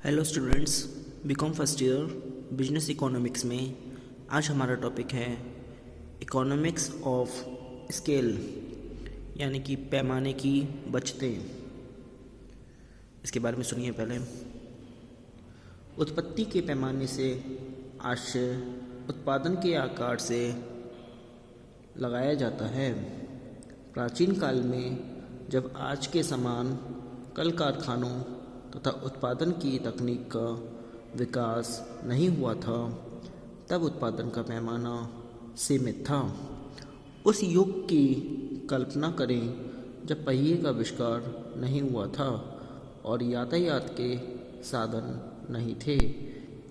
Hello students, BCom first year business economics में आज हमारा टॉपिक है इकोनॉमिक्स ऑफ स्केल, यानी कि पैमाने की बचतें। इसके बारे में सुनिए। पहले, उत्पत्ति के पैमाने से आश्रय उत्पादन के आकार से लगाया जाता है। प्राचीन काल में जब आज के समान कल कारखानों तथा उत्पादन की तकनीक का विकास नहीं हुआ था, तब उत्पादन का पैमाना सीमित था। उस युग की कल्पना करें जब पहिए का आविष्कार नहीं हुआ था और यातायात के साधन नहीं थे।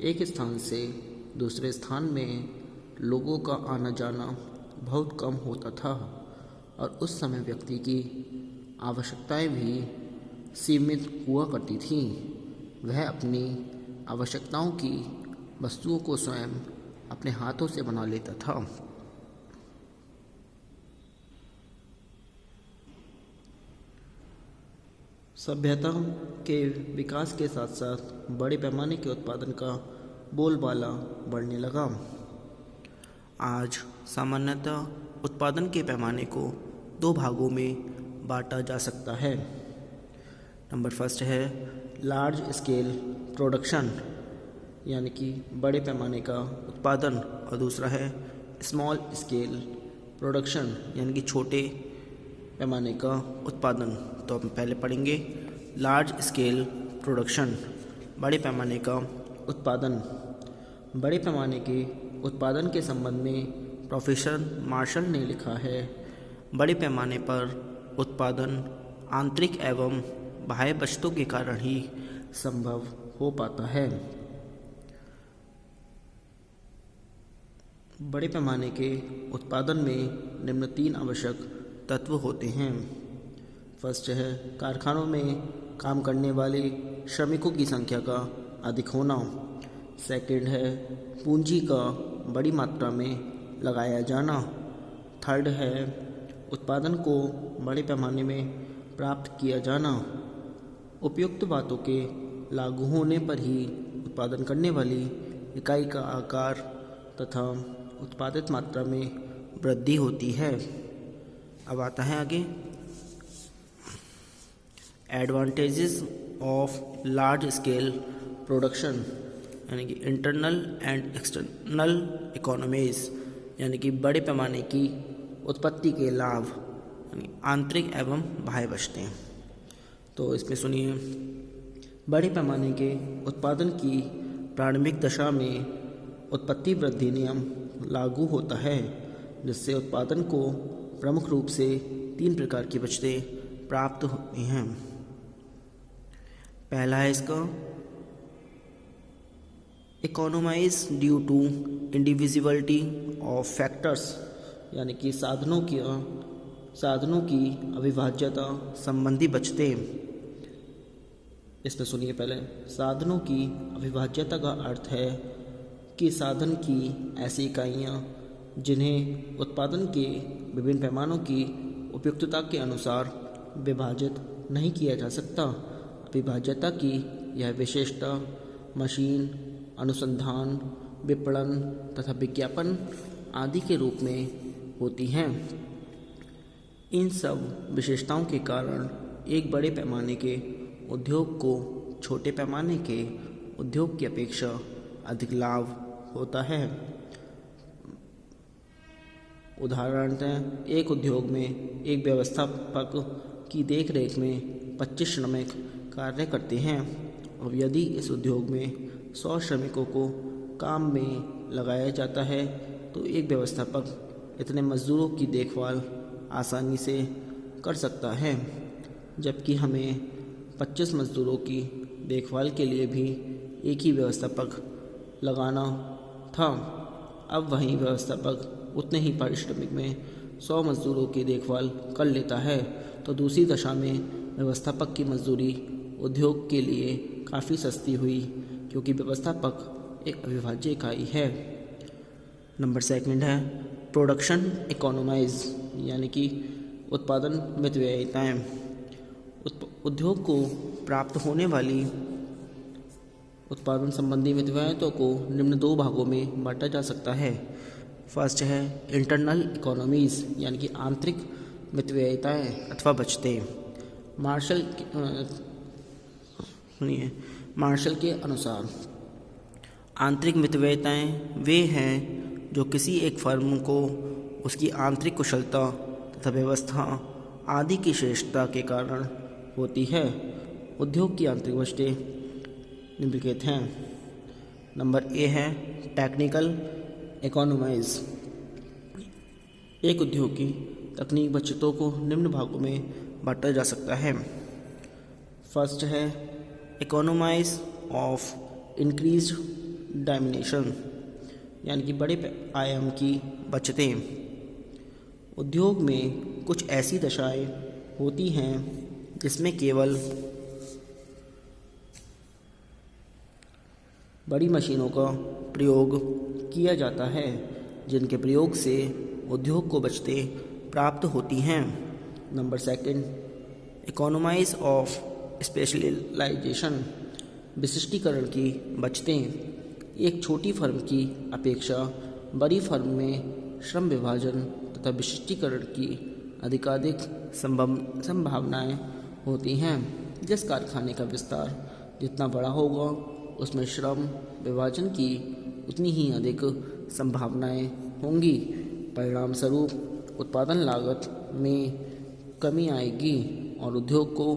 एक स्थान से दूसरे स्थान में लोगों का आना जाना बहुत कम होता था और उस समय व्यक्ति की आवश्यकताएं भी सीमित हुआ करती थीं। वह अपनी आवश्यकताओं की वस्तुओं को स्वयं अपने हाथों से बना लेता था। सभ्यता के विकास के साथ साथ बड़े पैमाने के उत्पादन का बोलबाला बढ़ने लगा। आज सामान्यतः उत्पादन के पैमाने को दो भागों में बांटा जा सकता है। नंबर फर्स्ट है लार्ज स्केल प्रोडक्शन, यानी कि बड़े पैमाने का उत्पादन, और दूसरा है स्मॉल स्केल प्रोडक्शन, यानी कि छोटे पैमाने का उत्पादन। तो हम पहले पढ़ेंगे लार्ज स्केल प्रोडक्शन, बड़े पैमाने का उत्पादन। बड़े पैमाने के उत्पादन के संबंध में प्रोफेसर मार्शल ने लिखा है, बड़े पैमाने पर उत्पादन आंतरिक एवं बाह्य बचतों के कारण ही संभव हो पाता है। बड़े पैमाने के उत्पादन में निम्न तीन आवश्यक तत्व होते हैं। फर्स्ट है कारखानों में काम करने वाले श्रमिकों की संख्या का अधिक होना। सेकंड है पूंजी का बड़ी मात्रा में लगाया जाना। थर्ड है उत्पादन को बड़े पैमाने में प्राप्त किया जाना। उपयुक्त बातों के लागू होने पर ही उत्पादन करने वाली इकाई का आकार तथा उत्पादित मात्रा में वृद्धि होती है। अब आता है आगे advantages of large scale production, यानी कि इंटरनल एंड एक्सटर्नल इकोनॉमीज, यानी कि बड़े पैमाने की उत्पत्ति के लाभ, यानी आंतरिक एवं बाह्य बचतें। तो इसमें सुनिए, बड़े पैमाने के उत्पादन की प्रारंभिक दशा में उत्पत्ति वृद्धि नियम लागू होता है, जिससे उत्पादन को प्रमुख रूप से तीन प्रकार की बचतें प्राप्त होती हैं। पहला है इसका economize due to individuality of factors, यानी कि साधनों की अविभाज्यता संबंधी बचतें। इसमें सुनिए पहले, साधनों की अविभाज्यता का अर्थ है कि साधन की ऐसी इकाइयाँ जिन्हें उत्पादन के विभिन्न पैमानों की उपयुक्तता के अनुसार विभाजित नहीं किया जा सकता। अविभाज्यता की यह विशेषता मशीन, अनुसंधान, विपणन तथा विज्ञापन आदि के रूप में होती हैं। इन सब विशेषताओं के कारण एक बड़े पैमाने के उद्योग को छोटे पैमाने के उद्योग की अपेक्षा अधिक लाभ होता है। उदाहरणतः एक उद्योग में एक व्यवस्थापक की देखरेख में 25 श्रमिक कार्य करते हैं, और यदि इस उद्योग में 100 श्रमिकों को काम में लगाया जाता है तो एक व्यवस्थापक इतने मजदूरों की देखभाल आसानी से कर सकता है, जबकि हमें 25 मजदूरों की देखभाल के लिए भी एक ही व्यवस्थापक लगाना था। अब वहीं व्यवस्थापक उतने ही पारिश्रमिक में 100 मजदूरों की देखभाल कर लेता है, तो दूसरी दशा में व्यवस्थापक की मजदूरी उद्योग के लिए काफ़ी सस्ती हुई, क्योंकि व्यवस्थापक एक अविभाज्य इकाई है। नंबर सेकंड है प्रोडक्शन इकोनोमाइज, यानी कि उत्पादन मितव्ययिताएँ। उद्योग को प्राप्त होने वाली उत्पादन संबंधी मितव्ययिताओं को निम्न दो भागों में बांटा जा सकता है। फर्स्ट है इंटरनल इकोनॉमीज यानी कि आंतरिक मितव्ययिताएँ अथवा बचतें। मार्शल के अनुसार आंतरिक मितव्ययिताएँ वे हैं जो किसी एक फर्म को उसकी आंतरिक कुशलता तथा व्यवस्था आदि की श्रेष्ठता के कारण होती है। उद्योग की आंतरिक बचतें निम्नलिखित हैं। नंबर ए है टेक्निकल इकोनॉमीज। एक उद्योग की तकनीक बचतों को निम्न भागों में बांटा जा सकता है। फर्स्ट है इकोनॉमाइज ऑफ इंक्रीज्ड डायमेंशन यानी कि बड़े आयाम की बचतें। उद्योग में कुछ ऐसी दशाएं होती हैं जिसमें केवल बड़ी मशीनों का प्रयोग किया जाता है, जिनके प्रयोग से उद्योग को बचतें प्राप्त होती हैं। नंबर सेकंड इकोनॉमाइज ऑफ स्पेशलाइजेशन विशिष्टीकरण की बचतें। एक छोटी फर्म की अपेक्षा बड़ी फर्म में श्रम विभाजन तथा विशिष्टीकरण की अधिकाधिक संभावनाएं होती हैं। जिस कारखाने का विस्तार जितना बड़ा होगा उसमें श्रम विभाजन की उतनी ही अधिक संभावनाएं होंगी। परिणाम स्वरूप उत्पादन लागत में कमी आएगी और उद्योग को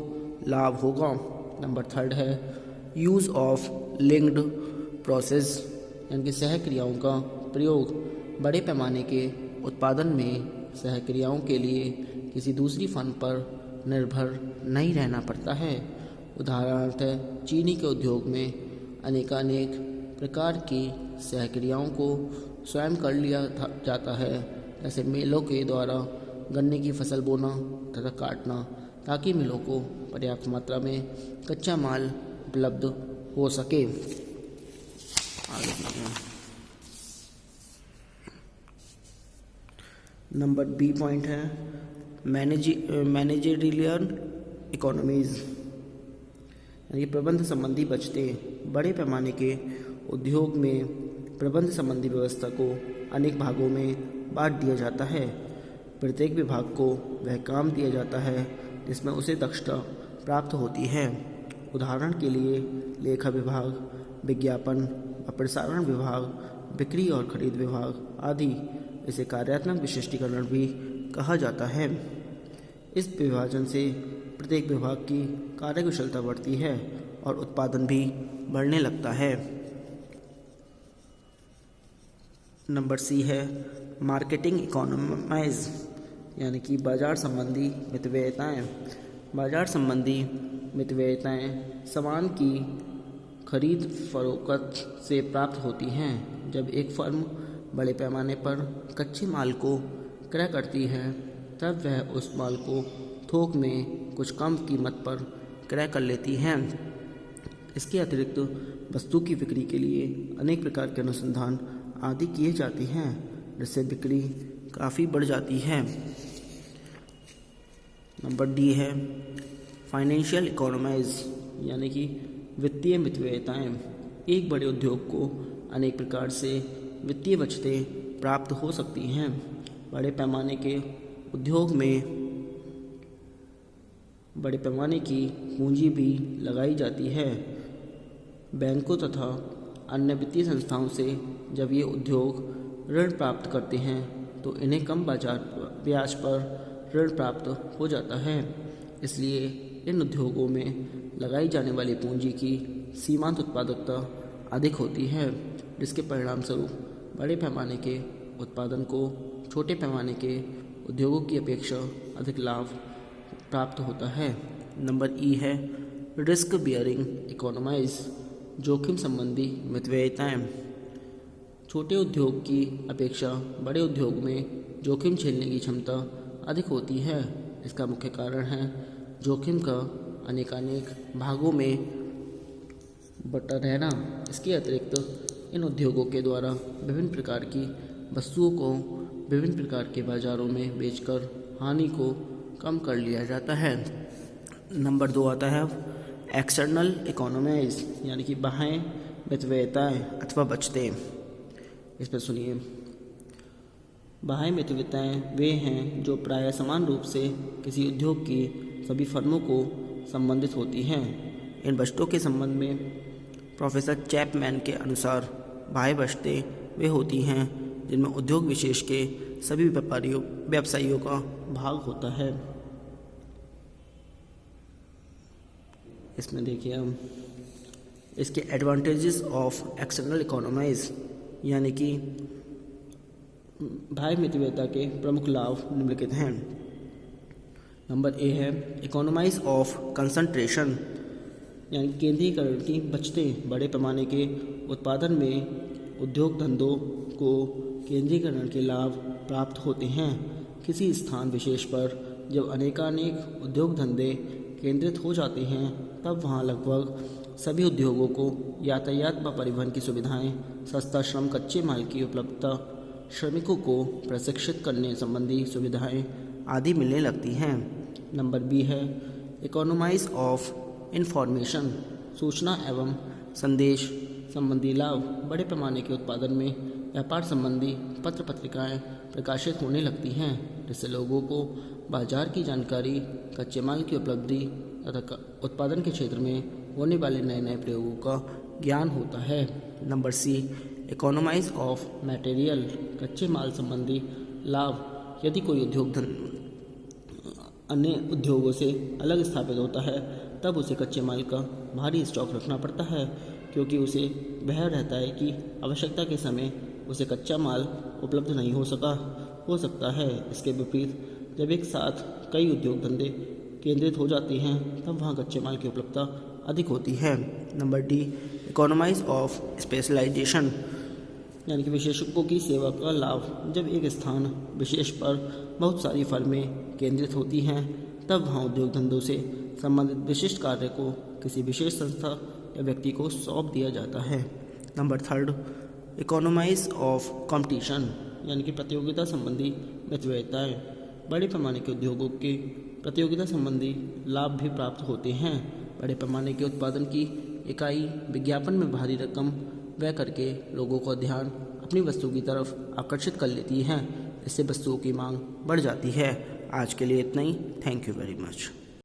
लाभ होगा। नंबर थर्ड है यूज़ ऑफ लिंक्ड प्रोसेस यानी कि सहक्रियाओं का प्रयोग। बड़े पैमाने के उत्पादन में सहक्रियाओं के लिए किसी दूसरी फर्म पर निर्भर नहीं रहना पड़ता है। उदाहरणार्थ चीनी के उद्योग में अनेकानेक प्रकार की सहक्रियाओं को स्वयं कर लिया जाता है, जैसे मिलों के द्वारा गन्ने की फसल बोना तथा काटना, ताकि मिलों को पर्याप्त मात्रा में कच्चा माल उपलब्ध हो सके। नंबर बी पॉइंट है मैनेजरियल इकोनॉमीज यानी प्रबंध संबंधी बचतें। बड़े पैमाने के उद्योग में प्रबंध संबंधी व्यवस्था को अनेक भागों में बांट दिया जाता है। प्रत्येक विभाग को वह काम दिया जाता है जिसमें उसे दक्षता प्राप्त होती है। उदाहरण के लिए लेखा विभाग, विज्ञापन व प्रसारण विभाग, बिक्री और खरीद विभाग आदि। इसे कार्यात्मक विशिष्टीकरण भी कहा जाता है। इस विभाजन से प्रत्येक विभाग की कार्यकुशलता बढ़ती है और उत्पादन भी बढ़ने लगता है। नंबर सी है मार्केटिंग इकोनॉमीज यानी कि बाजार संबंधी मितव्ययिताएँ। बाजार संबंधी मितव्ययिताएँ सामान की खरीद फरोख्त से प्राप्त होती हैं। जब एक फर्म बड़े पैमाने पर कच्चे माल को क्रय करती है तब वह उस माल को थोक में कुछ कम कीमत पर क्रय कर लेती हैं। इसके अतिरिक्त वस्तु की बिक्री के लिए अनेक प्रकार के अनुसंधान आदि किए जाते हैं, जिससे बिक्री काफ़ी बढ़ जाती है। नंबर डी है फाइनेंशियल इकोनॉमीज यानी कि वित्तीय मितव्ययिताएँ। एक बड़े उद्योग को अनेक प्रकार से वित्तीय बचतें प्राप्त हो सकती हैं। बड़े पैमाने के उद्योग में बड़े पैमाने की पूंजी भी लगाई जाती है। बैंकों तथा अन्य वित्तीय संस्थाओं से जब ये उद्योग ऋण प्राप्त करते हैं तो इन्हें कम ब्याज पर ऋण प्राप्त हो जाता है। इसलिए इन उद्योगों में लगाई जाने वाली पूंजी की सीमांत उत्पादकता अधिक होती है, जिसके परिणाम स्वरूप बड़े पैमाने के उत्पादन को छोटे पैमाने के उद्योगों की अपेक्षा अधिक लाभ प्राप्त होता है। नंबर ई है रिस्क बियरिंग इकोनॉमीज जोखिम संबंधी मितव्ययिताएँ। छोटे उद्योग की अपेक्षा बड़े उद्योग में जोखिम झेलने की क्षमता अधिक होती है। इसका मुख्य कारण है जोखिम का अनेकानेक भागों में बटा रहना। इसके अतिरिक्त इन उद्योगों के द्वारा विभिन्न प्रकार की वस्तुओं को विभिन्न प्रकार के बाज़ारों में बेचकर हानि को कम कर लिया जाता है। नंबर 2 आता है एक्सटर्नल इकोनॉमीज यानी कि बाह्य मितव्ययताएं अथवा बचतें। इस पर सुनिए। बाह्य मितव्ययताएं वे हैं जो प्रायः समान रूप से किसी उद्योग की सभी फर्मों को संबंधित होती हैं। इन बचतों के संबंध में प्रोफेसर चैपमैन के अनुसार बाह्य बचतें वे होती हैं जिनमें उद्योग विशेष के सभी व्यवसायियों का भाग होता है। इसमें देखिए हम इसके एडवांटेजेस ऑफ एक्सटर्नल इकोनॉमीज यानी कि बाह्य मितव्ययता के प्रमुख लाभ निम्नलिखित हैं। नंबर ए है इकोनॉमाइज ऑफ कंसंट्रेशन यानी केंद्रीकरण की बचतें। बड़े पैमाने के उत्पादन में उद्योग धंधों को केंद्रीकरण के लाभ प्राप्त होते हैं। किसी स्थान विशेष पर जब अनेकानेक उद्योग धंधे केंद्रित हो जाते हैं तब वहाँ लगभग सभी उद्योगों को यातायात व परिवहन की सुविधाएं, सस्ता श्रम, कच्चे माल की उपलब्धता, श्रमिकों को प्रशिक्षित करने संबंधी सुविधाएं आदि मिलने लगती हैं। नंबर बी है इकोनॉमाइज ऑफ इंफॉर्मेशन सूचना एवं संदेश संबंधी लाभ। बड़े पैमाने के उत्पादन में व्यापार संबंधी पत्र पत्रिकाएं प्रकाशित होने लगती हैं जिससे लोगों को बाजार की जानकारी, कच्चे माल की उपलब्धि तथा उत्पादन के क्षेत्र में होने वाले नए नए प्रयोगों का ज्ञान होता है। नंबर सी इकोनॉमाइज ऑफ मटेरियल कच्चे माल संबंधी लाभ। यदि कोई उद्योग अन्य उद्योगों से अलग स्थापित होता है तब उसे कच्चे माल का भारी स्टॉक रखना पड़ता है क्योंकि उसे वह रहता है कि आवश्यकता के समय उसे कच्चा माल उपलब्ध नहीं हो सकता है। इसके विपरीत जब एक साथ कई उद्योग धंधे केंद्रित हो जाती हैं तब वहाँ कच्चे माल की उपलब्धता अधिक होती है। नंबर डी इकोनॉमाइज ऑफ स्पेशलाइजेशन यानी कि विशेषज्ञों की सेवा का लाभ। जब एक स्थान विशेष पर बहुत सारी फर्में केंद्रित होती हैं तब वहाँ उद्योग धंधों से संबंधित विशिष्ट कार्य को किसी विशेष संस्था या व्यक्ति को सौंप दिया जाता है। नंबर थर्ड इकोनॉमाइज ऑफ कंपटीशन यानी कि प्रतियोगिता संबंधी मितव्ययताएं। बड़े पैमाने के उद्योगों के प्रतियोगिता संबंधी लाभ भी प्राप्त होते हैं। बड़े पैमाने के उत्पादन की इकाई विज्ञापन में भारी रकम व्यय करके लोगों का ध्यान अपनी वस्तु की तरफ आकर्षित कर लेती है। इससे वस्तुओं की मांग बढ़ जाती है। आज के लिए इतना ही। Thank you very much.